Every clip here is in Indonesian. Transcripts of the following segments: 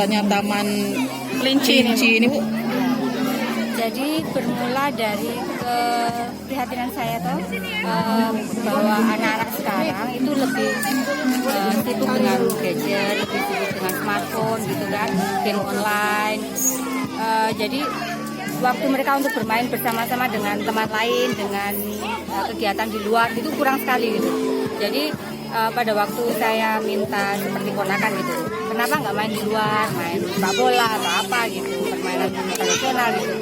adanya Taman Kelinci ini Bu? Jadi bermula dari keprihatinan saya bahwa anak-anak sekarang itu lebih sibuk dengan gadget, lebih sibuk dengan smartphone gitu kan, game online. Jadi waktu mereka untuk bermain bersama-sama dengan teman lain, dengan kegiatan di luar itu kurang sekali gitu. Jadi pada waktu saya minta seperti ponakan gitu, kenapa nggak main di luar, main sepak bola atau apa gitu, permainan tradisional gitu.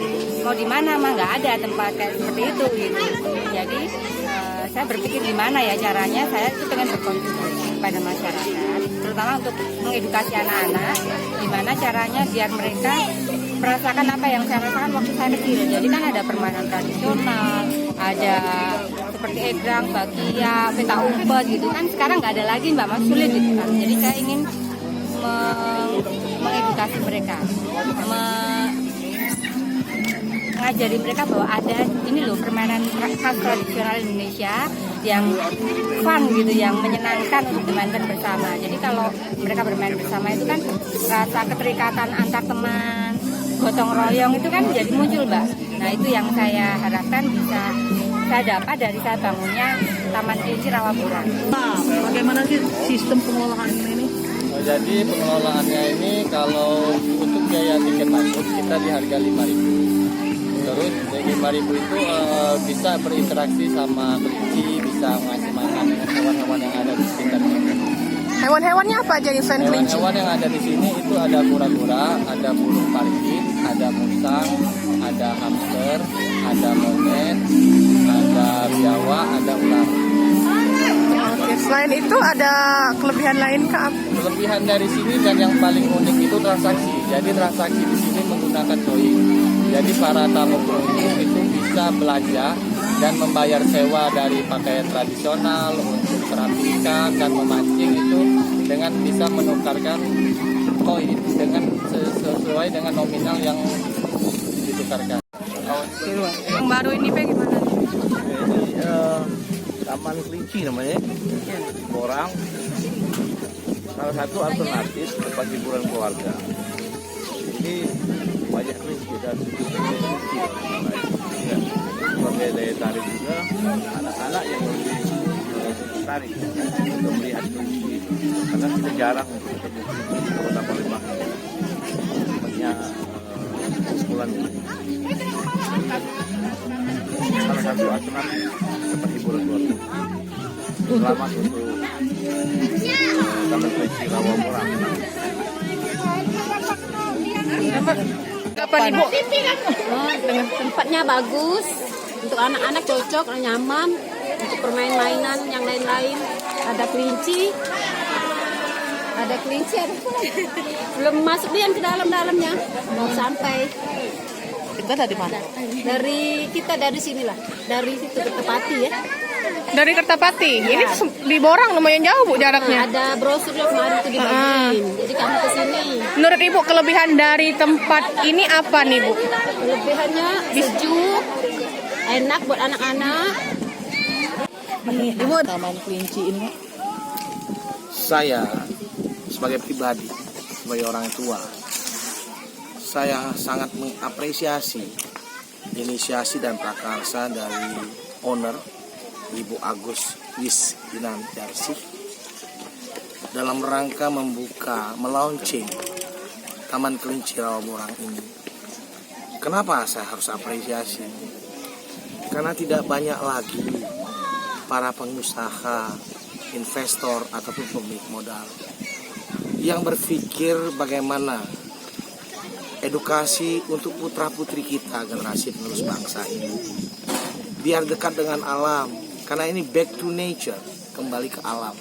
Mau di mana mah nggak ada tempat kayak seperti itu gitu. Jadi saya berpikir gimana ya caranya saya itu pengen berkontribusi kepada masyarakat, terutama untuk mengedukasi anak-anak, gimana caranya biar mereka merasakan apa yang saya rasakan waktu saya kecil. Jadi kan ada permainan tradisional, ada seperti egrang, bakia, peta umpet gitu kan. Sekarang nggak ada lagi Mbak, Mas, sulit gitu kan. Jadi saya ingin mengedukasi mereka, mengajari mereka bahwa ada ini loh permainan khas tradisional Indonesia yang fun gitu, yang menyenangkan untuk dimainkan bersama. Jadi kalau mereka bermain bersama itu kan rasa keterikatan antar teman, gotong royong itu kan jadi muncul Mbak. Nah itu yang saya harapkan bisa saya dapat dari saya bangunnya Taman Kelinci Rawaburan. Nah, bagaimana sih sistem pengelolaan ini? Jadi pengelolaannya ini kalau untuk biaya tiket masuk kita di harga 5.000. Terus dari 5.000 itu bisa berinteraksi sama kelinci, bisa ngasih makan hewan-hewan yang ada di sekitarnya. Hewan-hewannya apa aja yang selain kelinci? Hewan-hewan yang ada di sini itu ada kura-kura, ada burung parkit, ada musang, ada hamster, ada monyet, ada biawak, ada ular. Oke, selain itu ada kelebihan lain Kak? Kelebihan dari sini dan yang paling unik itu transaksi. Jadi transaksi di sini menggunakan koin. Jadi para tamu pengunjung itu bisa belanja dan membayar sewa dari pakaian tradisional untuk terapi ikan dan memancing itu dengan bisa menukarkan koin dengan sesuai dengan nominal yang ditukarkan. Yang baru ini Pak gimana? Ini Taman Kelinci namanya, orang salah satu alternatif tempat hiburan keluarga. Ini banyak kelinci dan kelinci ya. Sebagai daya tarik juga anak-anak yang lebih tertarik untuk melihat kelinci karena kita jarang ketemu di Kota Palembang. Tempatnya sekolah salah satu alternatif tempat hiburan keluarga. Selamat untuk Taman Kelinci Rawaburan. Kapan Ibu? Dengan tempatnya bagus, untuk anak-anak cocok, nyaman, untuk permain-mainan yang lain-lain. Ada kelinci, ada belum masuk dia ke dalamnya, mau sampai. Kita dari mana? Dari sinilah, dari situ ke Tepati ya. Dari Kertapati. Ini di Borang lumayan jauh Bu jaraknya. Ada brosurnya kemarin itu dibagiin. Jadi kami ke sini. Menurut Ibu kelebihan dari tempat ini apa nih Bu? Kelebihannya sejuk, enak buat anak-anak. Ibu Taman Kelinci ini. Saya sebagai pribadi, sebagai orang tua, saya sangat mengapresiasi inisiasi dan prakarsa dari owner Ibu Agus Wisdinantiarsih dalam rangka melaunching Taman Kelinci Rawaburan ini. Kenapa saya harus apresiasi? Karena tidak banyak lagi para pengusaha, investor ataupun pemilik modal yang berpikir bagaimana edukasi untuk putra-putri kita, generasi penerus bangsa ini biar dekat dengan alam, karena ini back to nature, kembali ke alam.